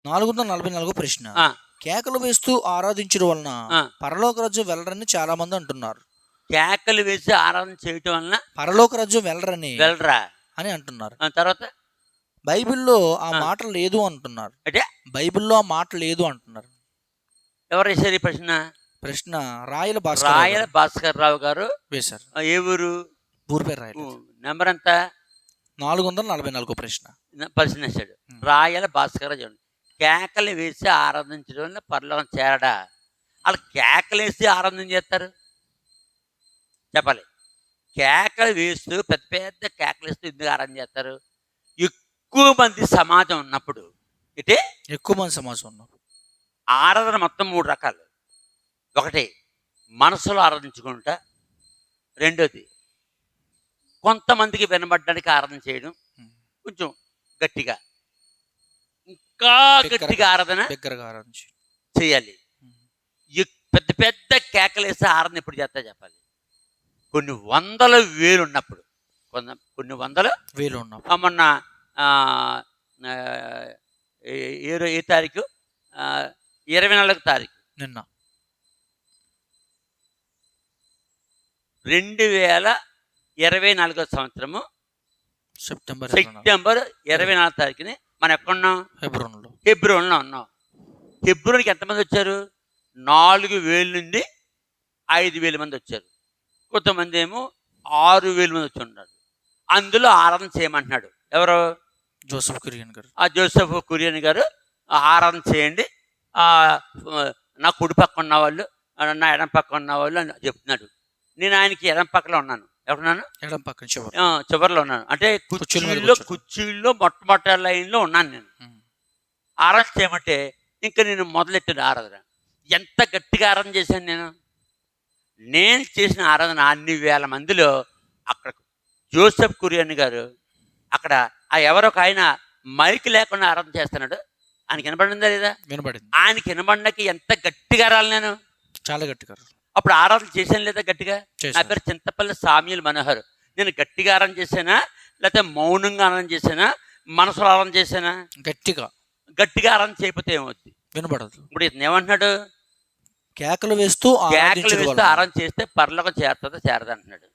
444 ప్రశ్న. ఆ, కేకలు వేస్తూ ఆరాధించడం వలన ఆ. పరలోక రాజ్యం వెళ్ళరని చాలా మంది అంటున్నారు. కేకలు వేసి ఆరాధన చేయటం వలన పరలోక రాజ్యం వెళ్ళరని వెళ్ళరా. అని అంటున్నారు. తర్వాత బైబిల్లో ఆ ఆ, మాట లేదు అంటున్నారు. అంటే బైబిల్లో ఆ మాట లేదు అంటున్నారు. ఎవరు వేశారు ఈ ప్రశ్న? ప్రశ్న రాయల భాస్కర్ రాయల భాస్కర్ రావు గారు. వేశారు. ఏ ఊరు? ఊరి పేరు రాయలేదు. నెంబర్ ఎంత? 444 ప్రశ్న. ప్రశ్న వేశాడు. రాయల భాస్కర్ రావు. కేకలు వేసి ఆరాధించడం వల్ల పరలోకం చేరడా? వాళ్ళు కేకలు వేసి ఆరాధన చేస్తారు చెప్పాలి. కేకలు వేస్తూ పెద్ద పెద్ద కేకలు వేస్తూ ఎందుకు ఆరాధన చేస్తారు? ఎక్కువ మంది సమాజం ఉన్నప్పుడు ఇటే ఎక్కువ మంది సమాజం ఉన్నారు. ఆరాధన మొత్తం 3 రకాలు. ఒకటి మనసులో ఆరాధించుకుంటా, రెండోది కొంతమందికి వినబడడానికి ఆరాధన చేయడం, కొంచెం గట్టిగా, ఇంకా గట్టిగా ఆరాధన దగ్గరగా ఆరాధించి చేయాలి. పెద్ద పెద్ద కేకలు వేస్తే ఆరాధన ఎప్పుడు చేస్తా చెప్పాలి. కొన్ని వందల వేలు ఉన్నప్పుడు, కొన్ని వందల వేలు ఉన్నప్పుడు. మొన్న ఏ తారీఖు? 24వ తారీఖు నిన్న 2024 సంవత్సరము సెప్టెంబర్ 24 తారీఖుని మనం ఎక్కడున్నాం? హెబ్రోన్లో ఉన్నాం. హెబ్రోన్కి ఎంతమంది వచ్చారు? 4,000 నుండి 5,000 మంది వచ్చారు. కొంతమంది ఏమో 6,000 మంది వచ్చి ఉన్నారు. అందులో ఆరాధన చేయమంటున్నాడు. ఎవరు? జోసెఫ్ కురియన్ గారు. జోసెఫ్ కురియన్ గారు ఆరాధన చేయండి, నా కుడి పక్క ఉన్న వాళ్ళు, నా ఎడం పక్క ఉన్న వాళ్ళు అని చెప్తున్నాడు. నేను ఆయనకి ఎడం పక్కలో ఉన్నాను. ఎక్కడున్నాను? ఎడం పక్కన చివరిలో ఉన్నాను. అంటే కుర్చీల్లో మొట్టమొదటి లైన్లో ఉన్నాను నేను. ఆరాధన చేయమంటే ఇంకా నేను మొదలెట్టిన ఆరాధన. ఎంత గట్టిగా ఆరాధన చేశాను నేను చేసిన ఆరాధన అన్ని వేల మందిలో అక్కడ జోసెఫ్ కురియన్ గారు అక్కడ ఎవరొక ఆయన మైక్ లేకుండా ఆరాధన చేస్తున్నాడు. ఆయనకి వినబడిందా లేదా? వినబడింది. ఆయనకి వినబడినకి ఎంత గట్టిగా రాలి నేను, చాలా గట్టిగా. అప్పుడు ఆరాధన చేశాను లేదా గట్టిగా? నా పేరు చింతపల్లి సామ్యూల్ మనోహర్. నేను గట్టిగా ఆరాధన చేశానా, లేకపోతే మౌనంగా ఆరాధన చేశానా, మనసులో ఆరాధన చేశానా? గట్టిగా ఆరాధన చేయకపోతే ఏమవుద్ది? వినబడదు. ఇప్పుడు ఇతను ఏమంటున్నాడు? కేకలు వేస్తూ ఆరాధన చేస్తే పరలోకం చేరదు అంటున్నాడు.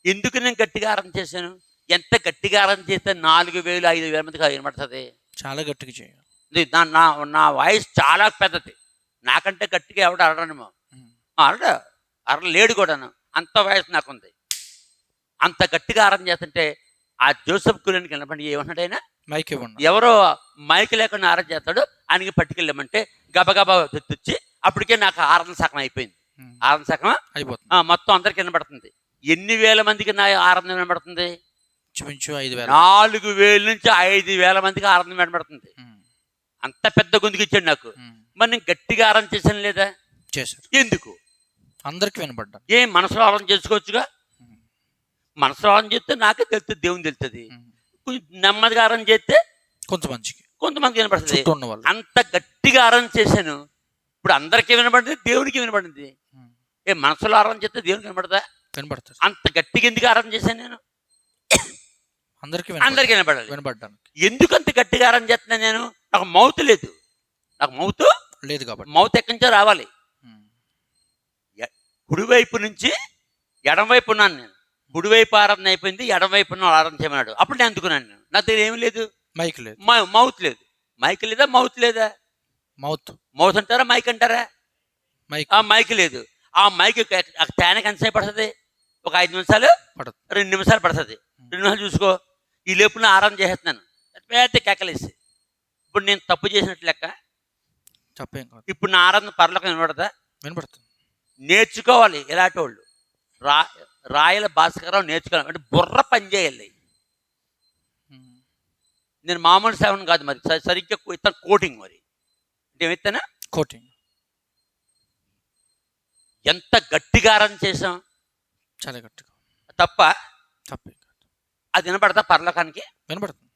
ఎందుకు నేను గట్టిగా ఆరాధన చేశాను? ఎంత గట్టిగా ఆరాధన చేస్తే 4,000 5,000 మందికి వినబడుతుంది? చాలా గట్టిగా చేయాలి. నా వాయిస్ చాలా పెద్దది. నాకంటే గట్టిగా ఎవడు అరడనేమో. అరలేడు కూడాను. అంత వాయిస్ నాకుంది. అంత గట్టిగా ఆరాధన చేస్తుంటే ఆ జోసెఫ్ కురియన్కి వినపడి ఏమన్నాడు ఆయన? మైక్ ఇవ్వండి. ఎవరో మైక్ లేకుండా ఆరాధన చేస్తాడు. ఆయనకి పట్టుకెళ్ళామంటే గబగబా తెచ్చి అప్పటికే నాకు ఆరాధన సగం అయిపోయింది. ఆరాధన సగం అయిపోతుంది. మొత్తం అందరికి వినబడుతుంది. ఎన్ని వేల మందికి నా ఆరాధన వినబడుతుంది? 4,000 నుంచి 5,000 మందికి ఆరాధన వినబడుతుంది. అంత పెద్ద గొంతుకు ఇచ్చాడు నాకు. మరి నేను గట్టిగా ఆరాధన చేశాను లేదా? చేశాను. ఎందుకు? అందరికి వినబడ్డా. మనసులో ఆరాధన చేసుకోవచ్చుగా. మనసులో ఆరాధన చేస్తే నాకే తెలుస్తుంది, దేవుని తెలుస్తుంది. కొంచెం నెమ్మదిగా ఆరాధన చేస్తే కొంతమందికి వినపడుతుంది. అంత గట్టిగా ఆరాధన చేశాను. ఇప్పుడు అందరికీ వినబడింది, దేవునికి వినబడింది. మనసులో ఆరాధన చేస్తే దేవునికి వినబడదా? వినబడుతుంది. అంత గట్టిగా ఎందుకు ఆరాధన చేశాను నేను? అందరికీ వినపడాలి. ఎందుకు అంత గట్టిగా ఆరాధన చేస్తున్నా నేను? నాకు మౌత్ లేదు. కాబట్టి మౌత్ ఎక్కడి నుంచో రావాలి. కుడివైపు నుంచి ఎడమవైపు ఉన్నాను నేను. కుడివైపు ఆరాధన అయిపోయింది, ఎడమవైపు ఆరాధన చేయమన్నాడు. అప్పుడు నేను అందుకున్నాను. నేను నా దగ్గర ఏమి లేదు, మైక్ లేదు, మౌత్ లేదు. మైక్ లేదా? మౌత్ లేదా? మౌత్ అంటారా, మైక్ అంటారా? మైక్ లేదు. ఆ మైక్ తేనకి ఎంతసేపు పడుతుంది? ఒక 5 నిమిషాలు, 2 నిమిషాలు పడుతుంది. 2 నిమిషాలు చూసుకో. ఈ లేపున ఆరాధన చేస్తున్నాను పెద్ద కేకలేసి. ఇప్పుడు నేను తప్పు చేసినట్లు లెక్క. ఇప్పుడు నా ఆరాధన పరలోకం వినబడుతుంది. నేర్చుకోవాలి ఇలాంటి వాళ్ళు. రాయల భాస్కరరావు నేర్చుకోవాలి అంటే బుర్ర పని చేయాలి. నేను మామూలు సేవను కాదు, మరి సరిగ్గా ఇతను కోటింగ్. మరి ఏమైతేనా కోటింగ్. ఎంత గట్టిగా ఆరాధన చేసాం? చాలా గట్టిగా. తప్పే. అది వినపడతా పరలోకానికి? వినపడుతుంది.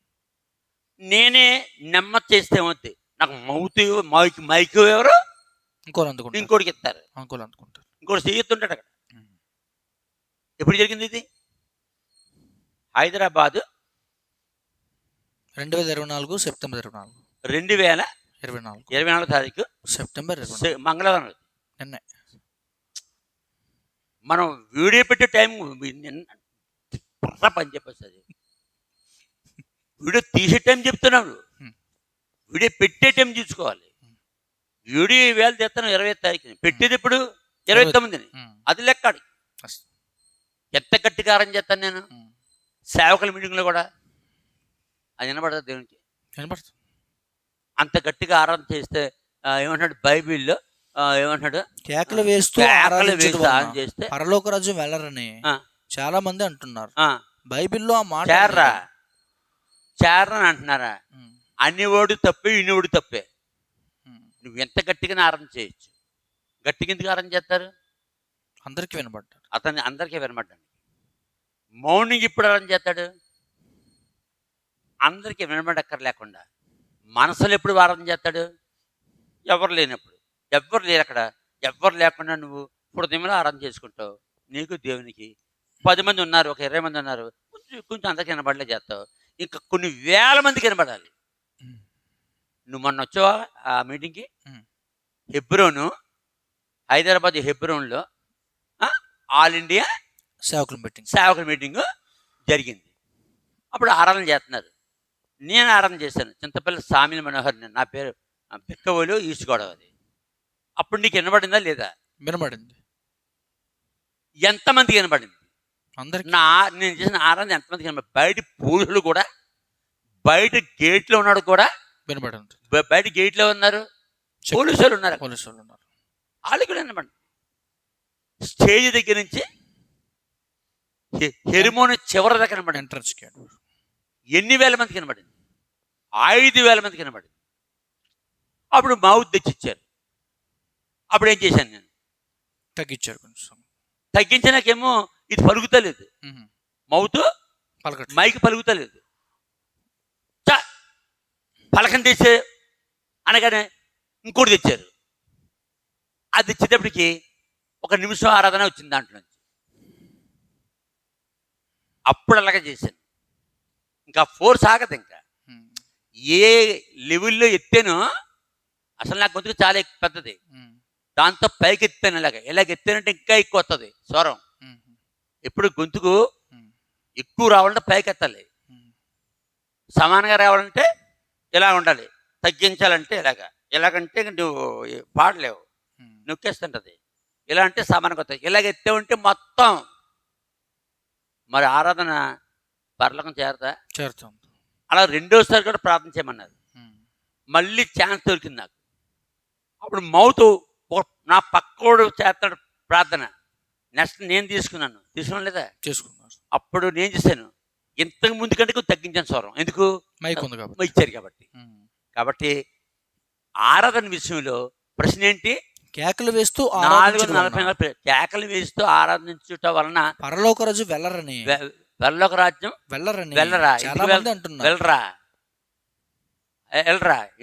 నేనే నెమ్మది చేస్తే ఏమవుతుంది? నాకు మైక్ ఎవరు? ఇంకోటికి ఇస్తారు. ఇంకోటి చేయిస్తుంటాడు అక్కడ. ఎప్పుడు జరిగింది ఇది? హైదరాబాదు 2024 సెప్టెంబర్ 2024 తారీఖు సెప్టెంబర్ మంగళవారం. నిన్నే మనం వీడియో పెట్టే టైం పని చెప్పేస్తుంది. వీడియో తీసే టైం చెప్తున్నాడు, వీడియో పెట్టే టైం చూసుకోవాలి. వీడియో ఈవేళ తెస్తాను 25 తారీఖుని, పెట్టేది ఇప్పుడు 29ని. అది లెక్కాడి ఎంత గట్టిగా ఆరం చేస్తాను నేను. సేవకుల మీటింగ్లో కూడా అది వినపడుతుంది, దేవునికి వినపడుతుంది. అంత గట్టిగా ఆరాధన చేస్తే ఏమంటాడు బైబిల్లో, ఏమంటాడు కేకలు వేస్తూ ఆరాధన చేస్తే పరలోక రాజ్యం వెళ్ళరని చాలా మంది అంటున్నారు. బైబిల్లో ఆ మాట చేరని అంటున్నారా? అన్నివాడు తప్పే, ఇన్నివాడు తప్పే. నువ్వు ఎంత గట్టిగా ఆరాధన చేయొచ్చు. గట్టిగా ఎందుకు ఆరాధన చేస్తారు? అందరికీ వినపడ్డాడు. అతన్ని అందరికీ వినపడ్డాడు. మౌనింగ్ ఇప్పుడు ఆరాధన చేస్తాడు, అందరికీ వినపడక్కర్ లేకుండా. మనసులు ఎప్పుడు ఆరాధన చేస్తాడు? ఎవరు లేనప్పుడు. ఎవ్వరు లేరు అక్కడ, ఎవ్వరు లేకుండా నువ్వు హృదయంలో ఆరాధన చేసుకుంటావు. నీకు దేవునికి 10 మంది ఉన్నారు, ఒక 20 మంది ఉన్నారు, కొంచెం అందరికీ వినపడలే చేస్తావు. ఇంకా కొన్ని వేల మందికి వినపడాలి. నువ్వు మొన్న వచ్చావా ఆ మీటింగ్కి? హెబ్రోను, హైదరాబాద్ హెబ్రోన్లో ఆల్ ఇండియా సేవకుల మీటింగు జరిగింది. అప్పుడు ఆరాధన చేస్తున్నారు. నేను ఆరాధన చేశాను. చింతపల్లి సామిల మనోహర్, నా పేరు బిక్కవోలు, ఈస్ట్ గోదావరి. అప్పుడు నీకు వినబడిందా లేదా? వినబడింది. ఎంతమందికి వినబడింది? అందరికి. నేను చేసిన ఆరాధన ఎంతమందికి వినబడి? బయట పూజలు కూడా, బయట గేట్లో ఉన్నాడు కూడా వినబడింది. బయట గేట్లో ఉన్నారు, పోలీసులు ఉన్నారు, వాళ్ళు కూడా వినబడి. స్టేజ్ దగ్గర నుంచి హెరిమోని చివరి దగ్గర కనబడి ఎంట్రన్స్ ఎన్ని వేల మందికి కనబడింది? 5,000 మందికి కనబడింది. అప్పుడు మౌత్ తెచ్చిచ్చారు. అప్పుడు ఏం చేశాను నేను? తగ్గించారు. కొంచెం తగ్గించినాకేమో ఇది పలుకుతలేదు, మౌత్ మైక్ పలుకుతలేదు. పలకం తెచ్చే అనగానే ఇంకోటి తెచ్చారు. అది తెచ్చేటప్పటికి 1 నిమిషం ఆరాధన వచ్చింది దాంట్లో నుంచి. అప్పుడు అలాగే చేశాను. ఇంకా ఫోర్స్ ఆగదు. ఇంకా ఏ లెవెల్లో ఎత్తానో, అసలు నా గొంతుకు చాలా పెద్దది, దాంతో పైకి ఎత్తాను. ఇలాగ ఎత్తానంటే ఇంకా ఎక్కువ వస్తుంది స్వరం. ఎప్పుడు గొంతుకు ఎక్కువ రావాలంటే పైకి ఎత్తాలి, సమానంగా రావాలంటే ఇలా ఉండాలి, తగ్గించాలంటే ఇలాగంటే నువ్వు పాడలేవు, నొక్కేస్తుంటది. ఇలా అంటే సమానంగా వస్తుంది. ఇలాగ ఎత్తావంటే మొత్తం. మరి ఆరాధన పరలోకం చేరుతాం. అలా 2వసారి కూడా ప్రార్థన చేయమన్నారు. మళ్ళీ ఛాన్స్ దొరికింది నాకు. అప్పుడు మౌత్ నా పక్కోడు చేస్తాడు ప్రార్థన. నెక్స్ట్ నేను తీసుకున్నాను లేదా? చేసుకున్నారు. అప్పుడు నేను చేశాను. ఇంతకు ముందు కంటే కొంచెం తగ్గించాను స్వరం. ఎందుకు? మైక్ ఉంది కాబట్టి, ఇచ్చారు కాబట్టి. ఆరాధన విషయంలో ప్రశ్న ఏంటి? కేకలు వేస్తూ 444 కేకలు వేస్తూ ఆరాధించుట వలన పరలోక రాజు వెళ్ళరని. పరలోక రాజ్యం వెళ్ళరా?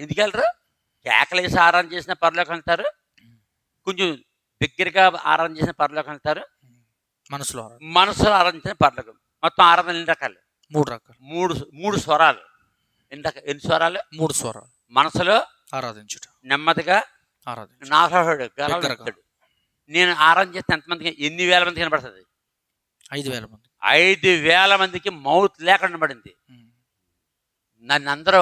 ఎందుకు వెళ్ళరు? కేకలు వేసి ఆరాధన చేసిన పరలోకం వెళ్తారు, కొంచెం దగ్గరగా ఆరాధన చేసిన పరలోకం వెళ్తారు, మనసులో ఆరాధించిన పరలోకం. మొత్తం ఆరాధన 2 రకాలు, 3 రకాలు, 3 స్వరాలు. ఎన్ని స్వరాలు? 3 స్వరాలు. మనసులో ఆరాధించుట, నెమ్మదిగా ఆరాధించుట. నేను ఆరాధన చేస్తే ఎంతమందికి, ఎన్ని వేల మందికి కనబడుతుంది? 5,000 మంది. 5,000 మందికి మౌత్ లేకుండా పడింది. నన్ను అందరూ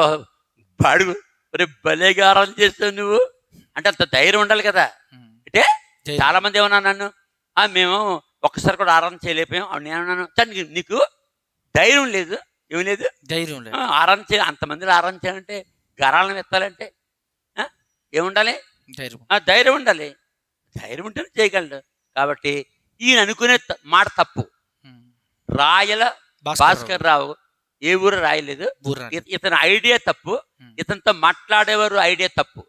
భలేగా ఆరాధన చేస్తావు నువ్వు అంటే అంత ధైర్యం ఉండాలి కదా. అంటే చాలా మంది ఏమన్నా నన్ను, మేము ఒక్కసారి కూడా ఆరాధన చేయలేకపోయాం. నేనున్నాను, నీకు ధైర్యం లేదు, ఏమి లేదు, ధైర్యం లేదు. ఆరాధన చేయాలి, అంతమందిలో ఆరాధన చేయాలంటే, గరాలను ఎత్తాలంటే ఏముండాలి? ధైర్యం ఉండాలి. ధైర్యం ఉంటేనే చేయగలడు. కాబట్టి ఈయన అనుకునే మాట తప్పు. రాయల భాస్కర్ రావు ఏ ఊరు రాయలేదు. ఇతని ఐడియా తప్పు, ఇతనితో మాట్లాడేవారు ఐడియా తప్పు.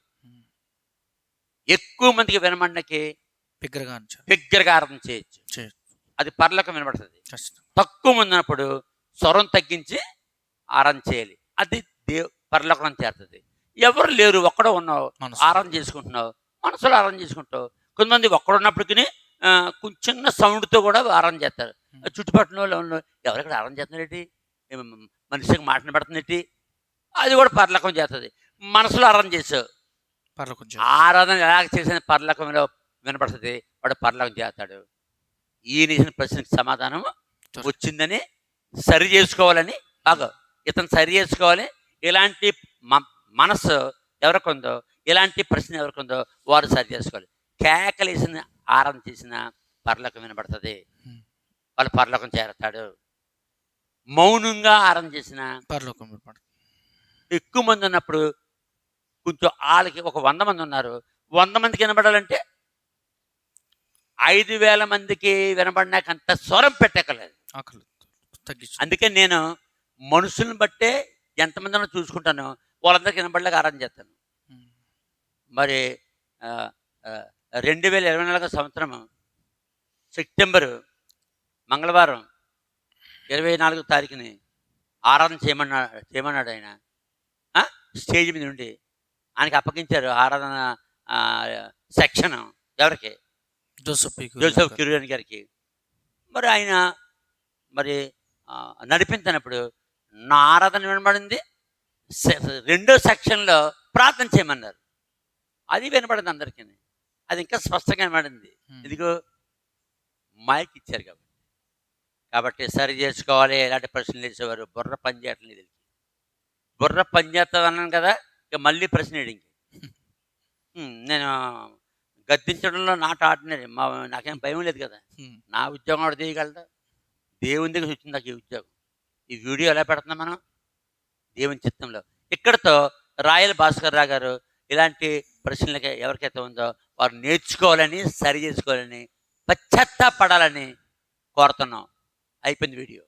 ఎక్కువ మందికి వినమండకి బిగ్గరగా ఆరాధన చేయొచ్చు, అది పరలోకం వినబడుతుంది. తక్కువ మంది ఉన్నప్పుడు స్వరం తగ్గించి ఆరాధన చేయాలి, అది పరలోకం చేరుతుంది. ఎవరు లేరు, ఒక్కడో ఉన్నావు, ఆరాధన చేసుకుంటున్నావు, మనసులో ఆరాధన చేసుకుంటావు. కొంతమంది ఒక్కడున్నప్పటికీ కొంచెం చిన్న సౌండ్తో కూడా ఆరాధన చేస్తారు. చుట్టుపక్కల వాళ్ళు ఎవరెక్కడ ఆరాధన చేస్తున్నారేంటి, మనిషికి మాటలు పెడుతుందేంటి, అది కూడా పరలోకం చేస్తుంది. మనసులో ఆరాధన చేసావు. పరలోకం ఆరాధన ఎలా చేసిన పరలోకంలో వినపడుతుంది, వాడు పరలోకం చేస్తాడు. ఈ నిజం ప్రశ్నకి సమాధానం వచ్చిందని సరి చేసుకోవాలని బాగా ఇతను సరి చేసుకోవాలి. ఇలాంటి మనస్సు ఎవరికి ఉందో, ఇలాంటి ప్రశ్న ఎవరికి ఉందో వారు సరి చేసుకోవాలి. కేకలేసిన ఆరాధన చేసిన పరలోకం వినపడుతుంది, వాళ్ళు పరలోకం చేరతాడు. మౌనంగా ఆరాధన చేసిన పరలోకం వినపడుతుంది. ఎక్కువ మంది ఉన్నప్పుడు కొంచెం వాళ్ళకి ఒక 100 మంది ఉన్నారు, 100 మందికి వినపడాలంటే 5,000 మందికి వినబడినాక అంత స్వరం పెట్టక్కర్లేదు. అందుకే నేను మనుషులను బట్టే ఎంతమందినో చూసుకుంటాను, వాళ్ళందరికీ వినబడలేక ఆరాధన చేస్తాను. మరి 2024 సంవత్సరం సెప్టెంబరు మంగళవారం 24వ తారీఖుని ఆరాధన చేయమన్నాడు ఆయన. స్టేజ్ మీద ఉండి ఆయనకి అప్పగించారు ఆరాధన సెక్షన్. ఎవరికి? జోసెఫ్ క్యూరియన్ గారికి. మరి ఆయన మరి నడిపించినప్పుడు నా ఆరాధన వినబడింది. 2వ సెక్షన్లో ప్రార్థన చేయమన్నారు, అది వినపడింది అందరికీ. అది ఇంకా స్పష్టంగా వినబడింది. ఇదిగో మైక్ ఇచ్చారు కాబట్టి సరి చేసుకోవాలి. ఎలాంటి ప్రశ్నలు వేసేవారు, బుర్ర పని చేయట్లేదు. బుర్ర పని చేస్తుంది అన్నాను కదా, ఇక మళ్ళీ ప్రశ్న వేయడానికి. నేను గద్దించడంలో నాట్ ఆర్డినరీ, నాకేం భయం లేదు కదా. నా ఉద్యోగం కూడా తీయగలదా? దేవుని దగ్గర వచ్చింది నాకు ఈ ఉద్యోగం. ఈ వీడియో ఎలా పెడుతున్నాం మనం? దేవుని చిత్తంలో. ఇక్కడతో రాయల్ భాస్కర్ రావు గారు ఇలాంటి ప్రశ్నలకి ఎవరికైతే ఉందో వారు నేర్చుకోవాలని, సరి చేసుకోవాలని, పశ్చాత్తాపడాలని కోరుతున్నాం. అయిపోయింది వీడియో.